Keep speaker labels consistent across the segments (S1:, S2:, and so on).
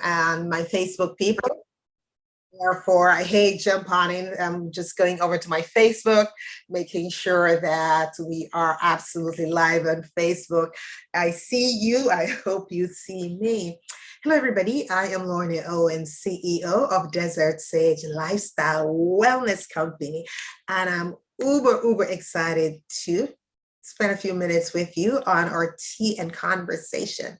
S1: and my Facebook people. Therefore, hey, jump on in. I'm just going over to my Facebook, making sure that we are absolutely live on Facebook. I see you. I hope you see me. Hello, everybody. I am Lorna Owen, CEO of Desert Sage Lifestyle Wellness Company, and I'm uber excited to spend a few minutes with you on our tea and conversation.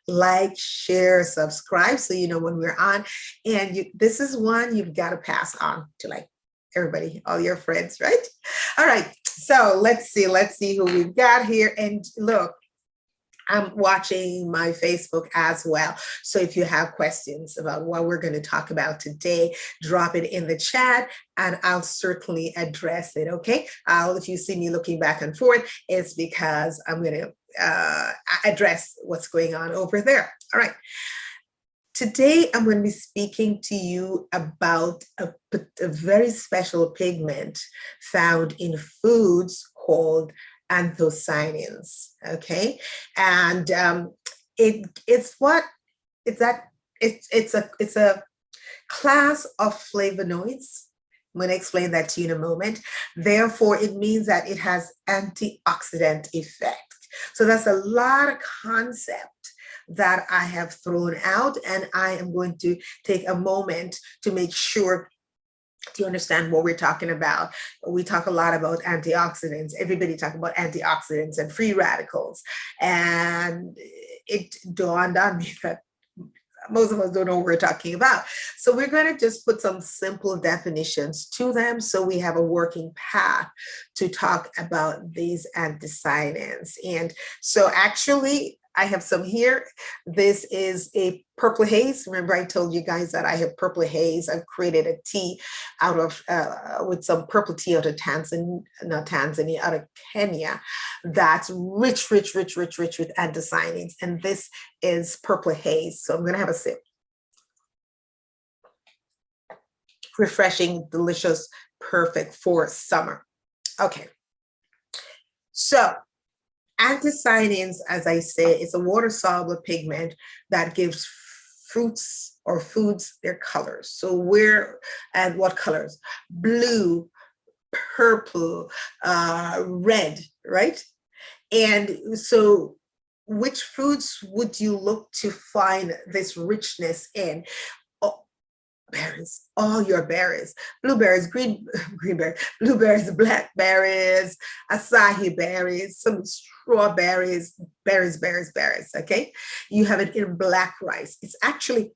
S1: Like, share, subscribe so you know when we're on. And this is one you've got to pass on to like everybody, all your friends, right? All right, so let's see who we've got here. And look, I'm watching my Facebook as well. So if you have questions about what we're going to talk about today, drop it in the chat and I'll certainly address it, okay? If you see me looking back and forth, it's because I'm going to address what's going on over there. All right. Today, I'm going to be speaking to you about a very special pigment found in foods called anthocyanins, okay? And it's a class of flavonoids. I'm going to explain that to you in a moment. Therefore, it means that it has antioxidant effect. So that's a lot of concept that I have thrown out, and I am going to take a moment to make sure you understand what we're talking about. We talk a lot about antioxidants. Everybody talk about antioxidants and free radicals. And it dawned on me that most of us don't know what we're talking about. So we're going to just put some simple definitions to them so we have a working path to talk about these anthocyanins. And so actually, I have some here. This is a purple haze. Remember, I told you guys that I have purple haze. I've created a tea out of, with some purple tea out of Tanzania, out of Kenya. That's rich with anthocyanins. And this is purple haze. So I'm going to have a sip. Refreshing, delicious, perfect for summer. Okay. So, anthocyanins, as I say, is a water-soluble pigment that gives fruits or foods their colors. So and what colors? Blue, purple, red, right? And so which foods would you look to find this richness in? Berries, all your berries, blueberries, greenberries, blueberries, blackberries, acai berries, some strawberries, berries, okay? You have it in black rice. It's actually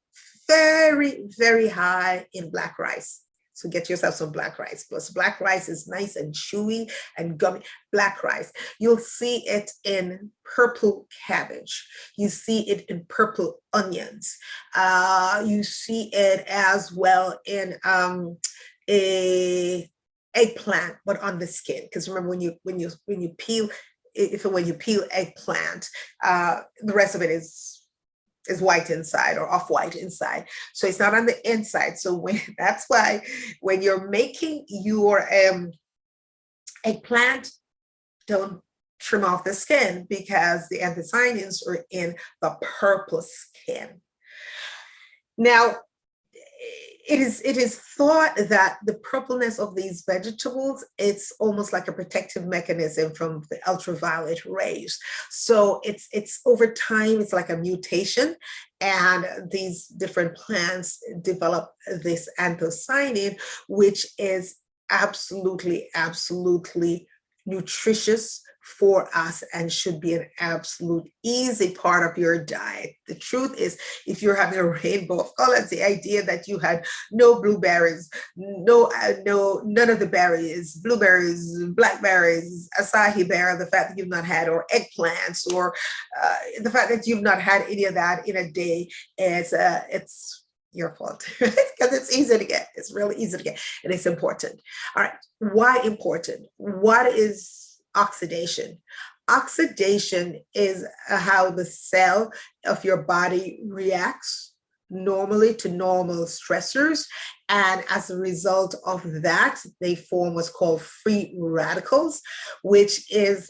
S1: very high in black rice. So get yourself some black rice. Plus black rice is nice and chewy and gummy. Black rice. You'll see it in purple cabbage. You see it in purple onions. You see it as well in a eggplant, but on the skin. Because remember, when you peel eggplant, the rest of it is white inside or off-white inside. So it's not on the inside. So that's why when you're making your eggplant, don't trim off the skin because the anthocyanins are in the purple skin. Now, it is thought that the purpleness of these vegetables, it's almost like a protective mechanism from the ultraviolet rays. So it's over time, it's like a mutation, and these different plants develop this anthocyanin, which is absolutely nutritious for us and should be an absolute easy part of your diet. The truth is, if you're having a rainbow of colors, the idea that you had no blueberries, none of the berries, blueberries, blackberries, acai bear, the fact that you've not had, or eggplants, or the fact that you've not had any of that in a day, it's your fault because it's easy to get. It's really easy to get, and it's important. All right, why important? What is oxidation? Oxidation is how the cell of your body reacts normally to normal stressors. And as a result of that, they form what's called free radicals, which is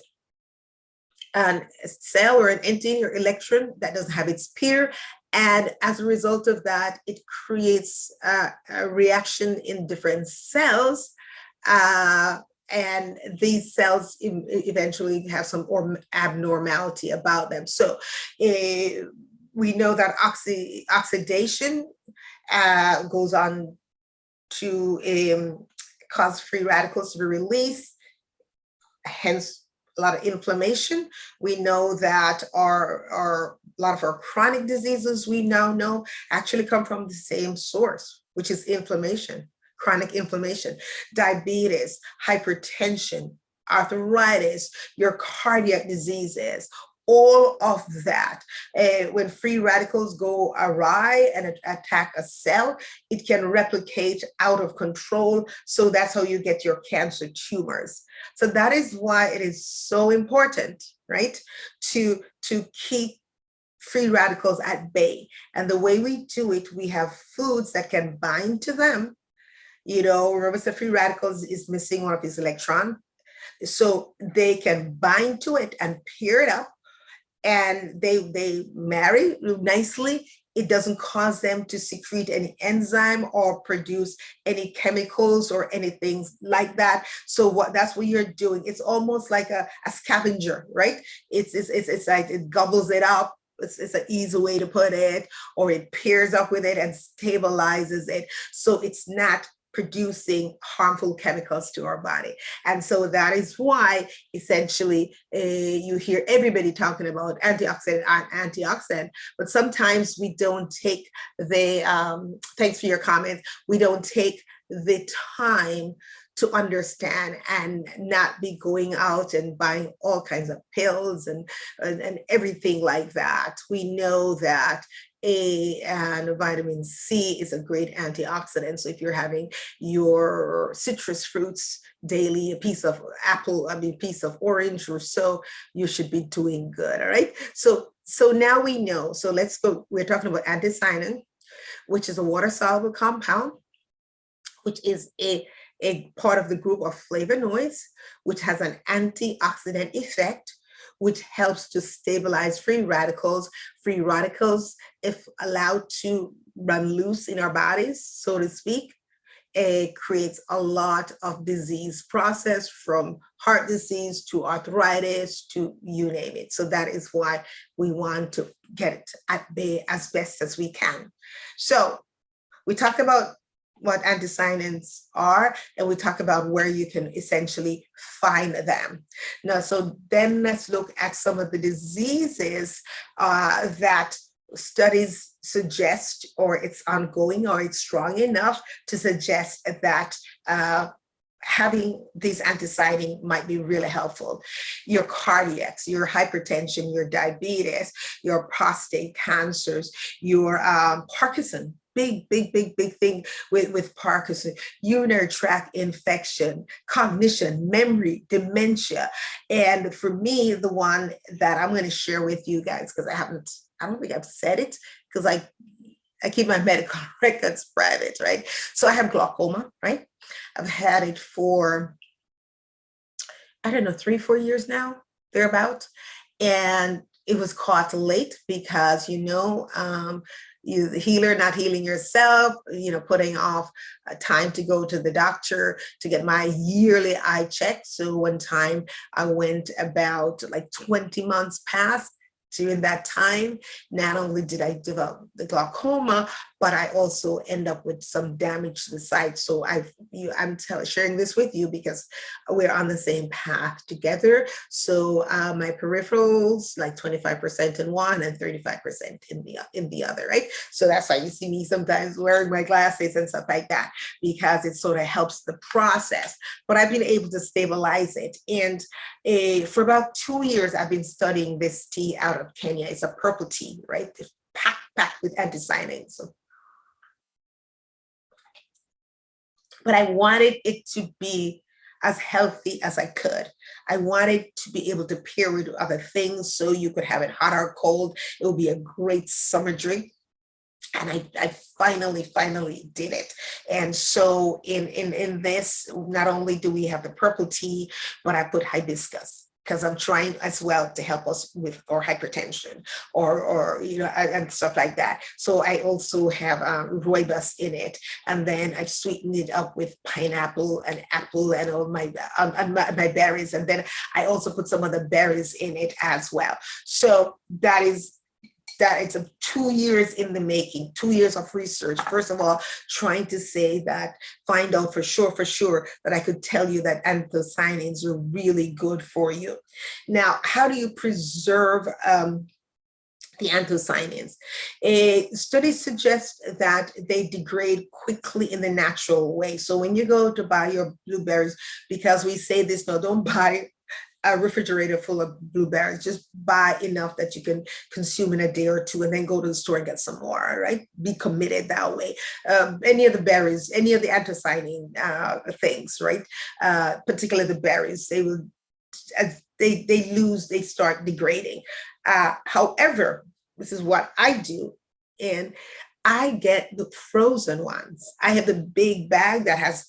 S1: a cell or an anti or electron that doesn't have its peer, And as a result of that, it creates a reaction in different cells. And these cells eventually have some abnormality about them. So we know that oxidation goes on to cause free radicals to be released, hence a lot of inflammation. We know that a lot of our chronic diseases we now know actually come from the same source, which is inflammation, chronic inflammation, diabetes, hypertension, arthritis, your cardiac diseases, all of that. When free radicals go awry and attack a cell, it can replicate out of control. So that's how you get your cancer tumors. So that is why it is so important, right, to keep free radicals at bay. And the way we do it, we have foods that can bind to them. Remember, the free radicals is missing one of its electrons. So they can bind to it and pair it up, and they marry nicely. It doesn't cause them to secrete any enzyme or produce any chemicals or anything like that. So that's what you're doing. It's almost like a scavenger, right? It's like it gobbles it up. It's an easy way to put it, or it pairs up with it and stabilizes it. So it's not producing harmful chemicals to our body. And so that is why essentially you hear everybody talking about antioxidant, but sometimes we don't take thanks for your comment, we don't take the time to understand and not be going out and buying all kinds of pills and everything like that. We know that and vitamin C is a great antioxidant. So if you're having your citrus fruits daily, a piece of apple, piece of orange or so, you should be doing good. All right. So now we know. So let's go. We're talking about anthocyanin, which is a water-soluble compound, which is a part of the group of flavonoids, which has an antioxidant effect, which helps to stabilize free radicals. Free radicals, if allowed to run loose in our bodies, so to speak, it creates a lot of disease process, from heart disease to arthritis to you name it. So that is why we want to get it at bay as best as we can. So we talked about what anthocyanins are, and we talk about where you can essentially find them. Now, so then let's look at some of the diseases that studies suggest, or it's ongoing, or it's strong enough to suggest that having these anthocyanin might be really helpful. Your cardiacs, your hypertension, your diabetes, your prostate cancers, your Parkinson. Big thing with Parkinson, urinary tract infection, cognition, memory, dementia. And for me, the one that I'm going to share with you guys, because I don't think I've said it, because I keep my medical records private, right? So I have glaucoma, right? I've had it for, I don't know, 3-4 years now, thereabout. And it was caught late because, you the healer not healing yourself, putting off time to go to the doctor to get my yearly eye check. So one time I went about like 20 months past. During that time, not only did I develop the glaucoma, but I also end up with some damage to the sight. So I'm sharing this with you because we're on the same path together. So my peripherals, like 25% in one and 35% in the other, right? So that's why you see me sometimes wearing my glasses and stuff like that, because it sort of helps the process. But I've been able to stabilize it. And for about 2 years, I've been studying this tea out of Kenya. It's a purple tea, right? It's packed with anthocyanins. So. But I wanted it to be as healthy as I could. I wanted to be able to pair with other things, so you could have it hot or cold. It would be a great summer drink. And I finally did it. And so in this, not only do we have the purple tea, but I put hibiscus. because I'm trying as well to help us with our hypertension or and stuff like that. So I also have rooibos in it, and then I've sweetened it up with pineapple and apple and all my berries, and then I also put some of the berries in it as well. So it's 2 years in the making, 2 years of research. First of all, trying to find out for sure that I could tell you that anthocyanins are really good for you. Now, how do you preserve the anthocyanins? Studies suggest that they degrade quickly in the natural way. So when you go to buy your blueberries, because we say this now, don't buy a refrigerator full of blueberries. Just buy enough that you can consume in a day or two, and then go to the store and get some more, right? Be committed that way. Any of the berries, any of the anthocyanin things, right? Particularly the berries, they will, as they start degrading. However, this is what I do, and I get the frozen ones. I have the big bag that has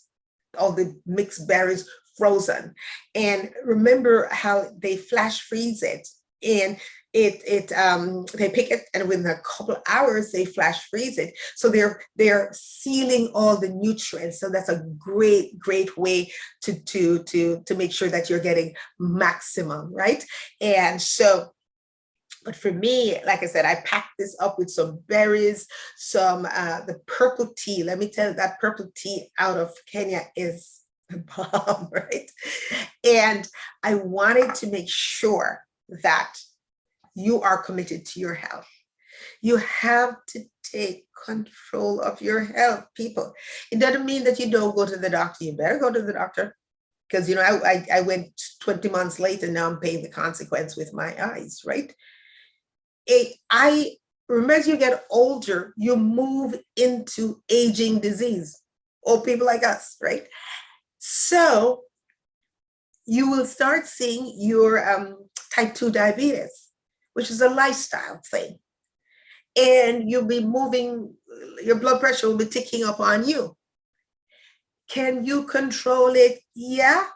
S1: all the mixed berries frozen. And remember how they flash freeze it, and they pick it, and within a couple of hours they flash freeze it. So they're sealing all the nutrients. So that's a great way to make sure that you're getting maximum, right? And so, but for me, like I said, I packed this up with some berries, the purple tea. Let me tell you, that purple tea out of Kenya is the bomb, right? And I wanted to make sure that you are committed to your health. You have to take control of your health, people. It doesn't mean that you don't go to the doctor. You better go to the doctor, because I went 20 months later. Now I'm paying the consequence with my eyes, right? I remember, as you get older, you move into aging disease. Old people like us, right? So you will start seeing your type 2 diabetes, which is a lifestyle thing. And you'll be moving, your blood pressure will be ticking up on you. Can you control it? Yeah.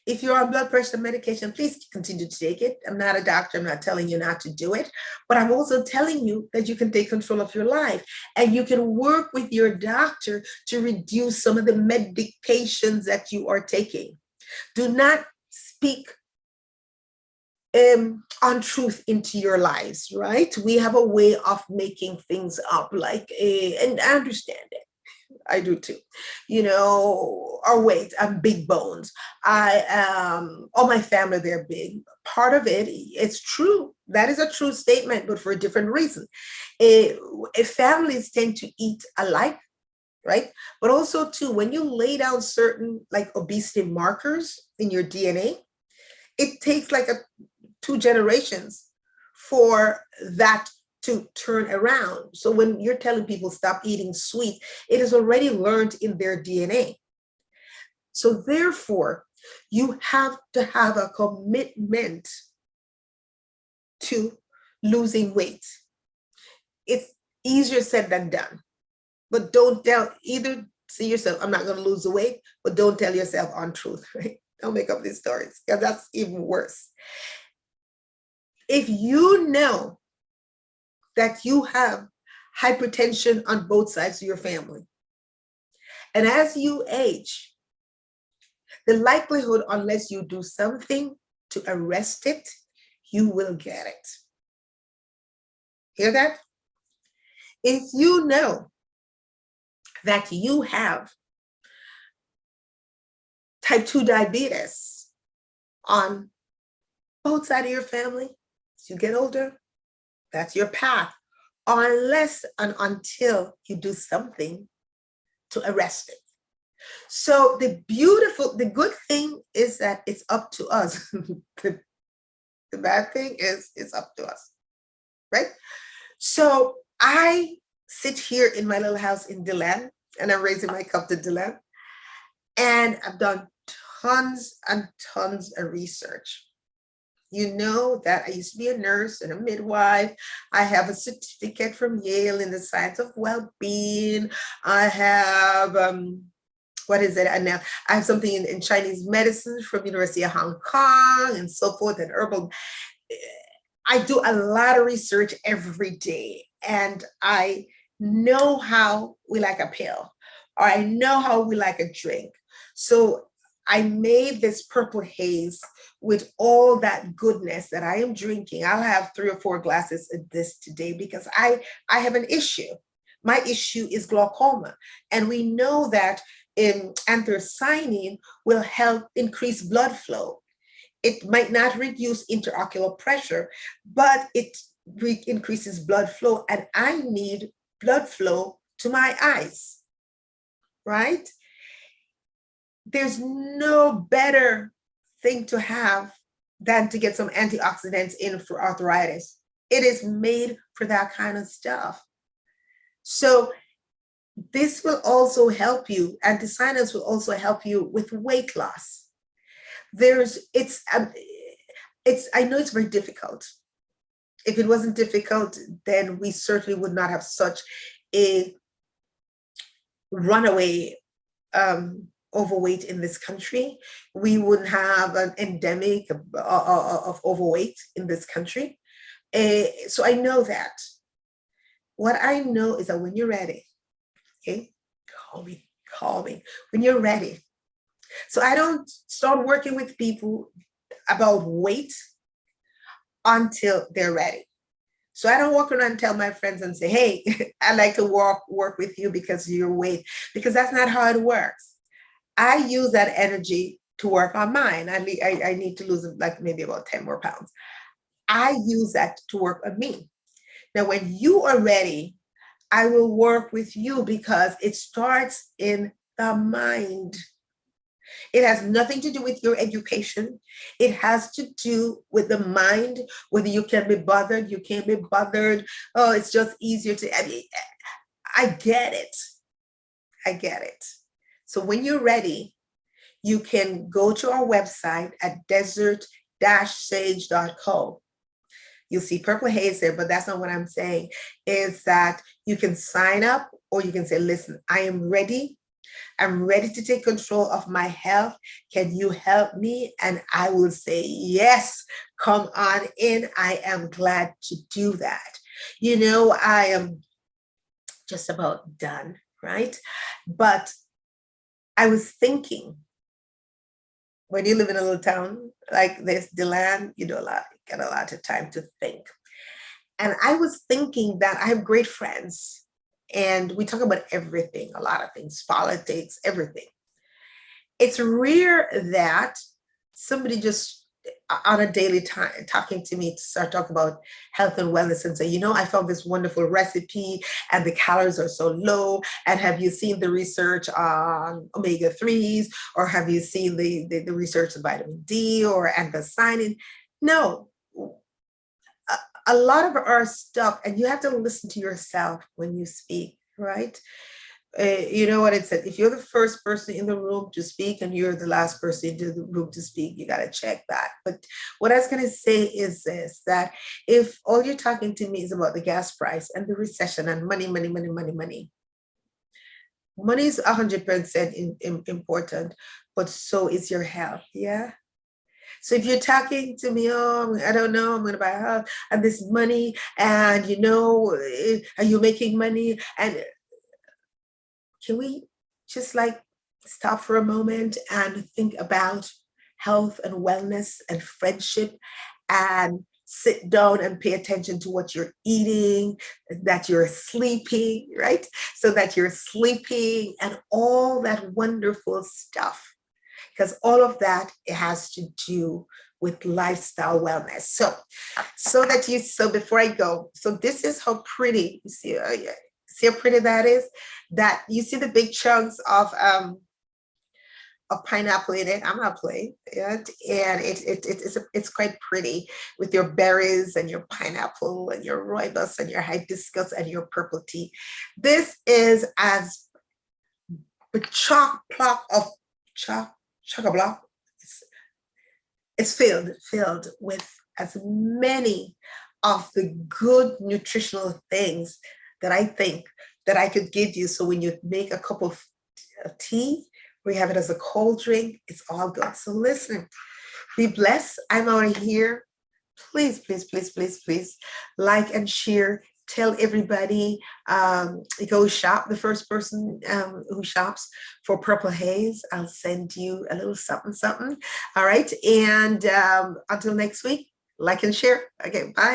S1: If you're on blood pressure medication, please continue to take it. I'm not a doctor. I'm not telling you not to do it. But I'm also telling you that you can take control of your life, and you can work with your doctor to reduce some of the medications that you are taking. Do not speak untruth into your lives, right? We have a way of making things up, and I understand it. I do too. Our weight, I'm big bones. All my family, they're big. Part of it's true. That is a true statement, but for a different reason. Families tend to eat alike, right? But also too, when you lay down certain obesity markers in your DNA, it takes 2 generations for that to turn around. So when you're telling people stop eating sweet, it is already learned in their DNA. So therefore, you have to have a commitment to losing weight. It's easier said than done. But don't see yourself, I'm not going to lose the weight, but don't tell yourself untruth, right? Don't make up these stories, because that's even worse. If you know that you have hypertension on both sides of your family, and as you age, the likelihood, unless you do something to arrest it, you will get it. Hear that? If you know that you have type 2 diabetes on both sides of your family, as you get older, that's your path, unless and until you do something to arrest it. So the good thing is that it's up to us. The bad thing is it's up to us, right? So I sit here in my little house in DeLand, and I'm raising my cup to DeLand, and I've done tons and tons of research. You know that I used to be a nurse and a midwife. I have a certificate from Yale in the science of well-being. I have what is it? And now I have something in Chinese medicine from University of Hong Kong and so forth, and herbal. I do a lot of research every day, and I know how we like a pill, or I know how we like a drink. So I made this purple haze with all that goodness that I am drinking. I'll have 3 or 4 glasses of this today because I have an issue. My issue is glaucoma. And we know that anthocyanin will help increase blood flow. It might not reduce intraocular pressure, but it increases blood flow. And I need blood flow to my eyes, right? There's no better thing to have than to get some antioxidants in for arthritis. It is made for that kind of stuff. So this will also help you. Anthocyanins will also help you with weight loss. I know it's very difficult. If it wasn't difficult, then we certainly would not have such a runaway overweight in this country. We wouldn't have an endemic of overweight in this country. So I know that. What I know is that when you're ready, okay, call me when you're ready. So I don't start working with people about weight until they're ready. So I don't walk around and tell my friends and say, hey, I'd like to work with you because of your weight, because that's not how it works. I use that energy to work on mine. I need to lose like maybe about 10 more pounds. I use that to work on me. Now, when you are ready, I will work with you because it starts in the mind. It has nothing to do with your education. It has to do with the mind, whether you can be bothered, you can't be bothered. Oh, it's just easier to, I get it. I get it. So when you're ready, you can go to our website at desert-sage.co. You'll see purple haze there, but that's not what I'm saying. Is that you can sign up, or you can say, listen, I am ready. I'm ready to take control of my health. Can you help me? And I will say, yes, come on in. I am glad to do that. You know, I am just about done, right? But I was thinking, when you live in a little town like this, DeLand, you do get a lot of time to think. And I was thinking that I have great friends, and we talk about everything, a lot of things, politics, everything. It's rare that somebody just on a daily time talking to me to start talking about health and wellness and say, you know, I found this wonderful recipe and the calories are so low. And have you seen the research on omega-3s, or have you seen the research on vitamin D or anthocyanin? No, a lot of our stuff, and you have to listen to yourself when you speak, right? You know what it said, if you're the first person in the room to speak and you're the last person in the room to speak, you got to check that. But what I was going to say is this, that if all you're talking to me is about the gas price and the recession and money is 100% important, but so is your health. Yeah. So if you're talking to me, oh, I don't know, I'm going to buy a house and this money, and you know, are you making money? And can we just like stop for a moment and think about health and wellness and friendship, and sit down and pay attention to what you're eating, that you're sleeping, right? So that you're sleeping and all that wonderful stuff, because all of that, it has to do with lifestyle wellness. So before I go, so this is how pretty, you see, see how pretty that is? That you see the big chunks of pineapple in it. I'm not playing it, and it's quite pretty with your berries and your pineapple and your rooibos and your hibiscus and your purple tea. This is as a chock-block. It's filled with as many of the good nutritional things that I think that I could give you. So when you make a cup of tea We have it as a cold drink. It's all good. So listen, be blessed. I'm out of here. Please, please, please, please, please like and share. Tell everybody, go shop. The first person who shops for Purple Haze, I'll send you a little something, something. All right. And until next week, like and share. Okay. Bye.